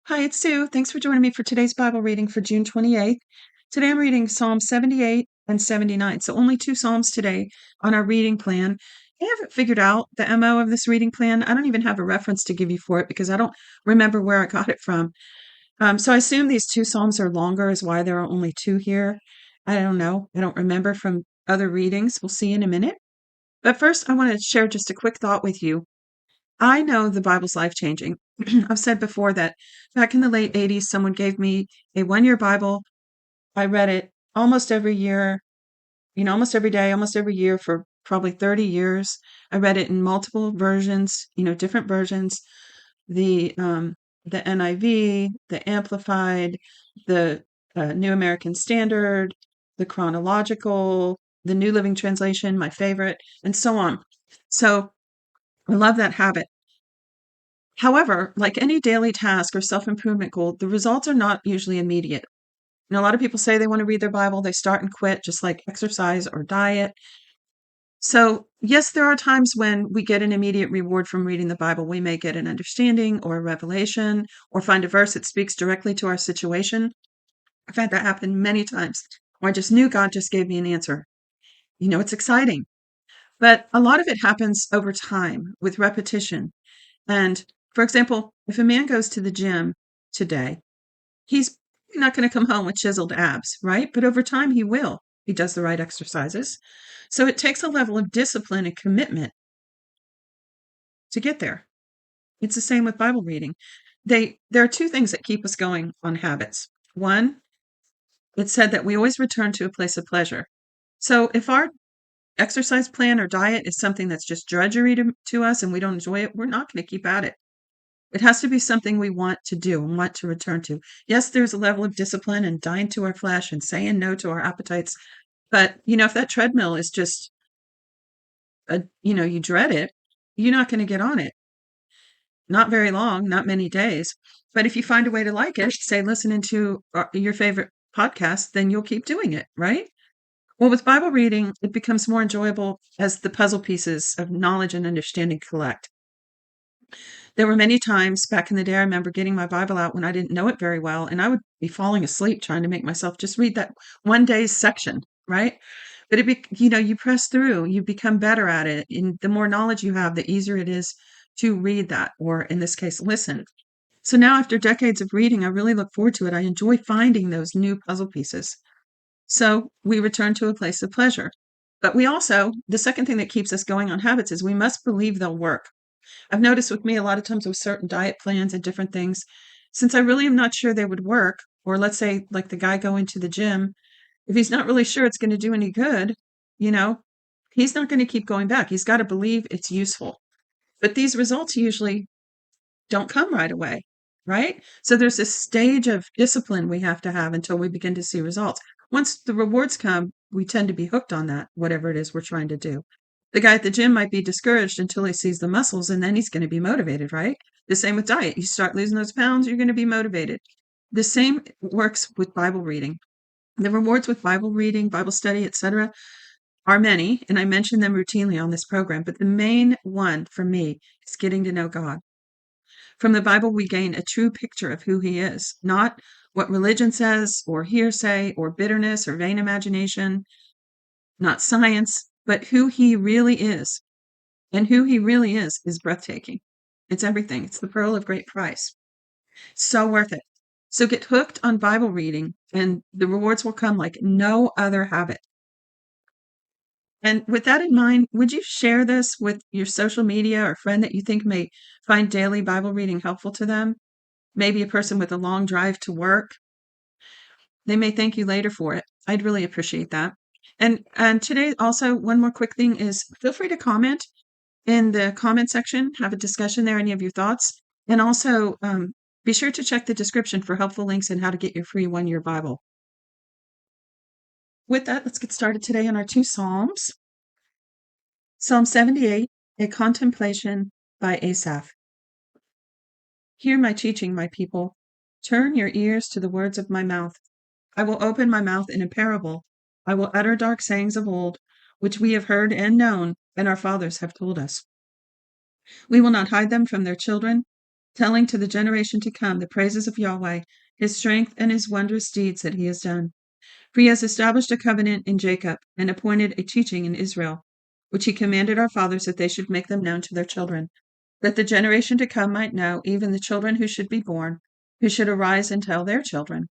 Hi, it's Sue. Thanks for joining me for today's Bible reading for June 28th. Today I'm reading Psalm 78 and 79. So only two Psalms today on our reading plan. I haven't figured out the MO of this reading plan. I don't even have a reference to give you for it because I don't remember where I got it from. So I assume these two Psalms are longer is why there are only two here. I don't know. I don't remember from other readings. We'll see in a minute. But first, I want to share just a quick thought with you. I know the Bible's life-changing. I've said before that back in the late '80s, someone gave me a one-year Bible. I read it almost every year, almost every day, almost every year for probably 30 years. I read it in multiple versions, different versions. The the NIV, the Amplified, the New American Standard, the Chronological, the New Living Translation, my favorite, and so on. So I love that habit. However, like any daily task or self-improvement goal, the results are not usually immediate. A lot of people say they want to read their Bible, they start and quit, just like exercise or diet. So, yes, there are times when we get an immediate reward from reading the Bible. We may get an understanding or a revelation or find a verse that speaks directly to our situation. I've had that happen many times. Or I just knew God just gave me an answer. It's exciting. But a lot of it happens over time with repetition. And for example, if a man goes to the gym today, he's not going to come home with chiseled abs, right? But over time, he will. He does the right exercises. So it takes a level of discipline and commitment to get there. It's the same with Bible reading. There are two things that keep us going on habits. One, it said that we always return to a place of pleasure. So if our exercise plan or diet is something that's just drudgery to us and we don't enjoy it, we're not going to keep at it. It has to be something we want to do and want to return to. Yes, there's a level of discipline and dying to our flesh and saying no to our appetites. But, if that treadmill is just, you dread it, you're not going to get on it. Not very long, not many days. But if you find a way to like it, say listening to your favorite podcast, then you'll keep doing it, right? Well, with Bible reading, it becomes more enjoyable as the puzzle pieces of knowledge and understanding collect. There were many times back in the day, I remember getting my Bible out when I didn't know it very well, and I would be falling asleep trying to make myself just read that one day's section, right? But you press through, you become better at it. And the more knowledge you have, the easier it is to read that, or in this case, listen. So now, after decades of reading, I really look forward to it. I enjoy finding those new puzzle pieces. So we return to a place of pleasure. But the second thing that keeps us going on habits is we must believe they'll work. I've noticed with me a lot of times with certain diet plans and different things, since I really am not sure they would work, or let's say like the guy going to the gym, if he's not really sure it's going to do any good, you know, he's not going to keep going back. He's got to believe it's useful. But these results usually don't come right away, right? So there's this stage of discipline we have to have until we begin to see results. Once the rewards come, we tend to be hooked on that, whatever it is we're trying to do. The guy at the gym might be discouraged until he sees the muscles, and then he's going to be motivated, right? The same with diet. You start losing those pounds, you're going to be motivated. The same works with Bible reading. The rewards with Bible reading, Bible study, etc., are many, and I mention them routinely on this program, but the main one for me is getting to know God. From the Bible, we gain a true picture of who he is, not what religion says, or hearsay, or bitterness, or vain imagination, not science, but who he really is. And who he really is breathtaking. It's everything. It's the pearl of great price. So worth it. So get hooked on Bible reading, and the rewards will come like no other habit. And with that in mind, would you share this with your social media or friend that you think may find daily Bible reading helpful to them? Maybe a person with a long drive to work. They may thank you later for it. I'd really appreciate that. And today also one more quick thing is feel free to comment in the comment section, have a discussion there, any of your thoughts. And also be sure to check the description for helpful links and how to get your free one-year Bible. With that, let's get started today on our two Psalms. Psalm 78, A Contemplation by Asaph. Hear my teaching, my people. Turn your ears to the words of my mouth. I will open my mouth in a parable. I will utter dark sayings of old, which we have heard and known, and our fathers have told us. We will not hide them from their children, telling to the generation to come the praises of Yahweh, his strength and his wondrous deeds that he has done. For he has established a covenant in Jacob and appointed a teaching in Israel, which he commanded our fathers that they should make them known to their children, that the generation to come might know, even the children who should be born, who should arise and tell their children,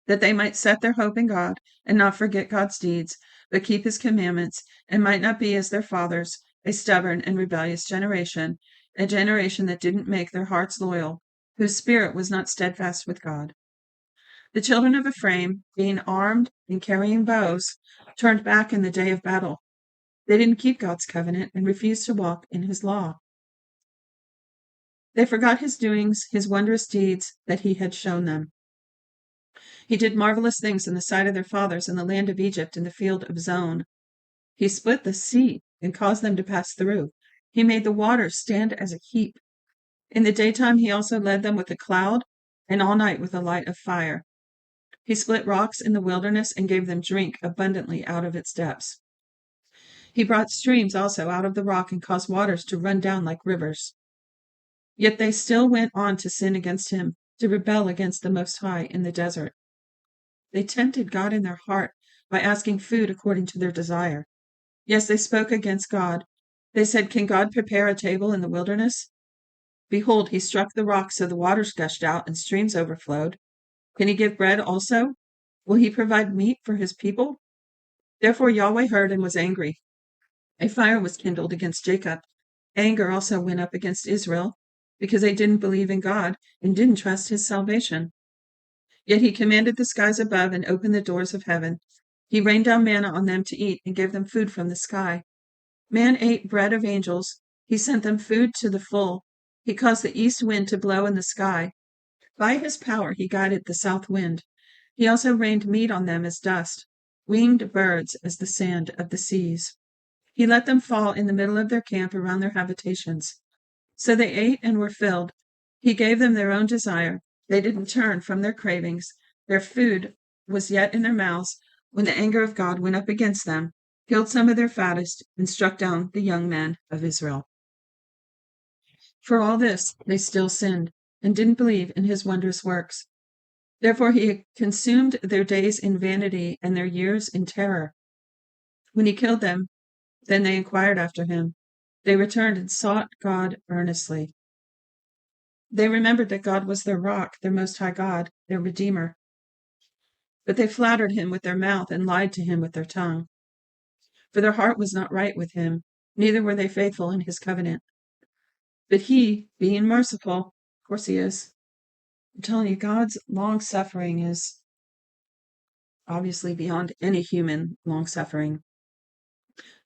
that they might set their hope in God and not forget God's deeds, but keep his commandments, and might not be as their fathers, a stubborn and rebellious generation, a generation that didn't make their hearts loyal, whose spirit was not steadfast with God. The children of Ephraim, being armed and carrying bows, turned back in the day of battle. They didn't keep God's covenant and refused to walk in his law. They forgot his doings, his wondrous deeds that he had shown them. He did marvelous things in the sight of their fathers in the land of Egypt in the field of Zon. He split the sea and caused them to pass through. He made the waters stand as a heap. In the daytime he also led them with a cloud, and all night with a light of fire. He split rocks in the wilderness and gave them drink abundantly out of its depths. He brought streams also out of the rock and caused waters to run down like rivers. Yet they still went on to sin against him, to rebel against the Most High in the desert. They tempted God in their heart by asking food according to their desire. Yes, they spoke against God. They said, "Can God prepare a table in the wilderness? Behold, he struck the rock so the waters gushed out and streams overflowed. Can he give bread also? Will he provide meat for his people?" Therefore Yahweh heard and was angry. A fire was kindled against Jacob. Anger also went up against Israel, because they didn't believe in God and didn't trust his salvation. Yet he commanded the skies above and opened the doors of heaven. He rained down manna on them to eat and gave them food from the sky. Man ate bread of angels. He sent them food to the full. He caused the east wind to blow in the sky. By his power he guided the south wind. He also rained meat on them as dust, winged birds as the sand of the seas. He let them fall in the middle of their camp around their habitations. So they ate and were filled. He gave them their own desire. They didn't turn from their cravings. Their food was yet in their mouths when the anger of God went up against them, killed some of their fattest, and struck down the young men of Israel. For all this, they still sinned and didn't believe in his wondrous works. Therefore he consumed their days in vanity and their years in terror. When he killed them, then they inquired after him. They returned and sought God earnestly. They remembered that God was their rock, their most high God, their Redeemer. But they flattered him with their mouth and lied to him with their tongue. For their heart was not right with him, neither were they faithful in his covenant. But he, being merciful, of course he is. I'm telling you, God's long suffering is obviously beyond any human long suffering.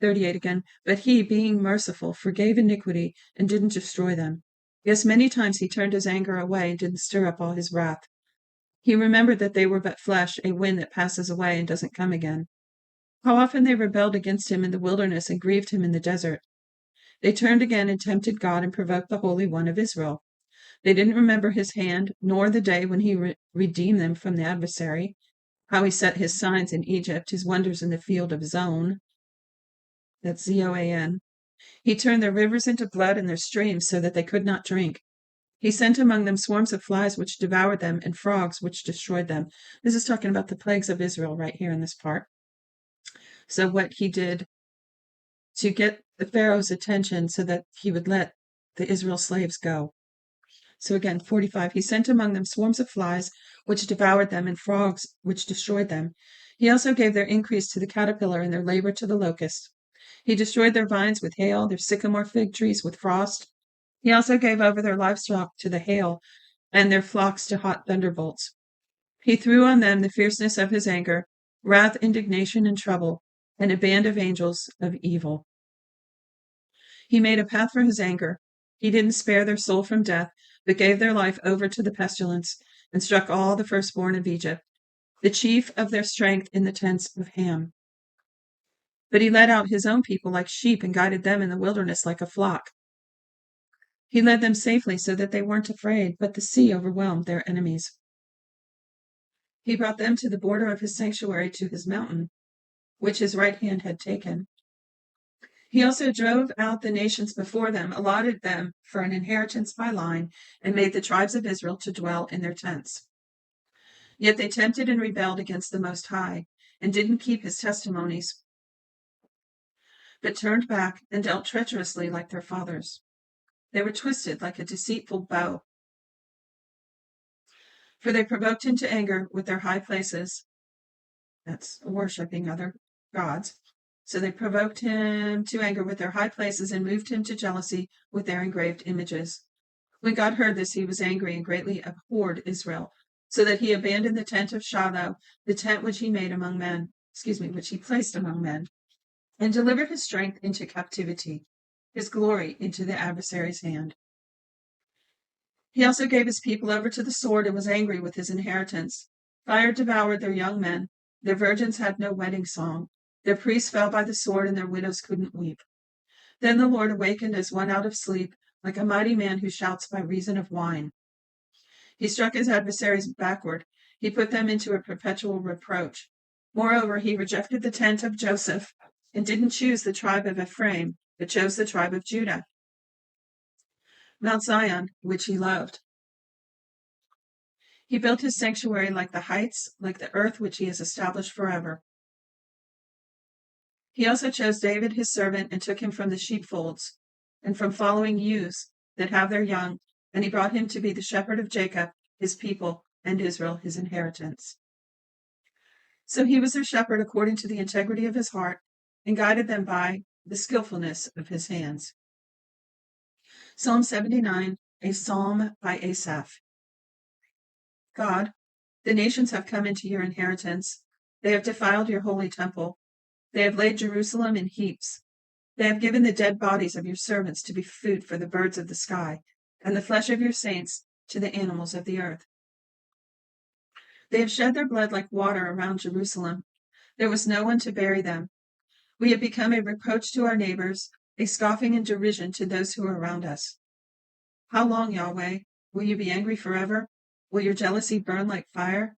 38 again. But he, being merciful, forgave iniquity and didn't destroy them. Yes, many times he turned his anger away and didn't stir up all his wrath. He remembered that they were but flesh, a wind that passes away and doesn't come again. How often they rebelled against him in the wilderness and grieved him in the desert. They turned again and tempted God and provoked the Holy One of Israel. They didn't remember his hand, nor the day when he redeemed them from the adversary, how he set his signs in Egypt, his wonders in the field of Zon. That's Zoan. He turned their rivers into blood and their streams so that they could not drink. He sent among them swarms of flies which devoured them and frogs which destroyed them. This is talking about the plagues of Israel right here in this part. So what he did to get the Pharaoh's attention so that he would let the Israel slaves go. So again, 45, he sent among them swarms of flies which devoured them and frogs which destroyed them. He also gave their increase to the caterpillar and their labor to the locust. He destroyed their vines with hail, their sycamore fig trees with frost. He also gave over their livestock to the hail and their flocks to hot thunderbolts. He threw on them the fierceness of his anger, wrath, indignation, and trouble, and a band of angels of evil. He made a path for his anger. He didn't spare their soul from death, but gave their life over to the pestilence, and struck all the firstborn of Egypt, the chief of their strength in the tents of Ham. But he led out his own people like sheep and guided them in the wilderness like a flock. He led them safely so that they weren't afraid, but the sea overwhelmed their enemies. He brought them to the border of his sanctuary, to his mountain, which his right hand had taken. He also drove out the nations before them, allotted them for an inheritance by line, and made the tribes of Israel to dwell in their tents. Yet they tempted and rebelled against the Most High, and didn't keep his testimonies, but turned back and dealt treacherously like their fathers. They were twisted like a deceitful bow, for they provoked him to anger with their high places. That's worshipping other gods. So they provoked him to anger with their high places and moved him to jealousy with their engraved images. When God heard this, he was angry and greatly abhorred Israel, so that he abandoned the tent of Shiloh, the tent which he made among men, which he placed among men, and delivered his strength into captivity, his glory into the adversary's hand. He also gave his people over to the sword and was angry with his inheritance. Fire devoured their young men. Their virgins had no wedding song. Their priests fell by the sword, and their widows couldn't weep. Then the Lord awakened as one out of sleep, like a mighty man who shouts by reason of wine. He struck his adversaries backward. He put them into a perpetual reproach. Moreover, he rejected the tent of Joseph and didn't choose the tribe of Ephraim, but chose the tribe of Judah, Mount Zion, which he loved. He built his sanctuary like the heights, like the earth which he has established forever. He also chose David his servant and took him from the sheepfolds and from following ewes that have their young, and he brought him to be the shepherd of Jacob, his people, and Israel, his inheritance. So he was their shepherd according to the integrity of his heart, and guided them by the skillfulness of his hands. Psalm 79, a psalm by Asaph. God, the nations have come into your inheritance. They have defiled your holy temple. They have laid Jerusalem in heaps. They have given the dead bodies of your servants to be food for the birds of the sky, and the flesh of your saints to the animals of the earth. They have shed their blood like water around Jerusalem. There was no one to bury them. We have become a reproach to our neighbors, a scoffing and derision to those who are around us. How long, Yahweh? Will you be angry forever? Will your jealousy burn like fire?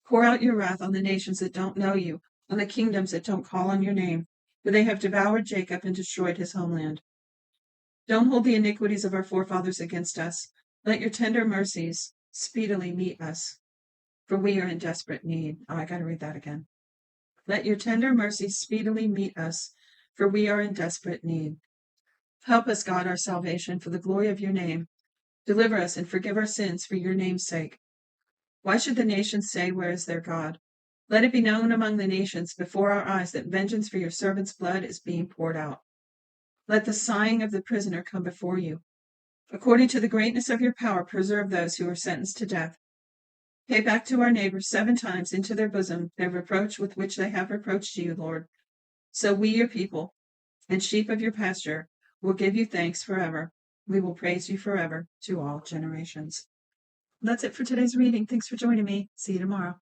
Pour out your wrath on the nations that don't know you, on the kingdoms that don't call on your name, for they have devoured Jacob and destroyed his homeland. Don't hold the iniquities of our forefathers against us. Let your tender mercies speedily meet us, for we are in desperate need. Oh, I got to read that again. Let your tender mercies speedily meet us, for we are in desperate need. Help us, God, our salvation, for the glory of your name. Deliver us and forgive our sins for your name's sake. Why should the nations say, where is their God? Let it be known among the nations before our eyes that vengeance for your servant's blood is being poured out. Let the sighing of the prisoner come before you. According to the greatness of your power, preserve those who are sentenced to death. Pay back to our neighbors 7 times into their bosom their reproach with which they have reproached you, Lord. So we, your people, and sheep of your pasture, will give you thanks forever. We will praise you forever to all generations. That's it for today's reading. Thanks for joining me. See you tomorrow.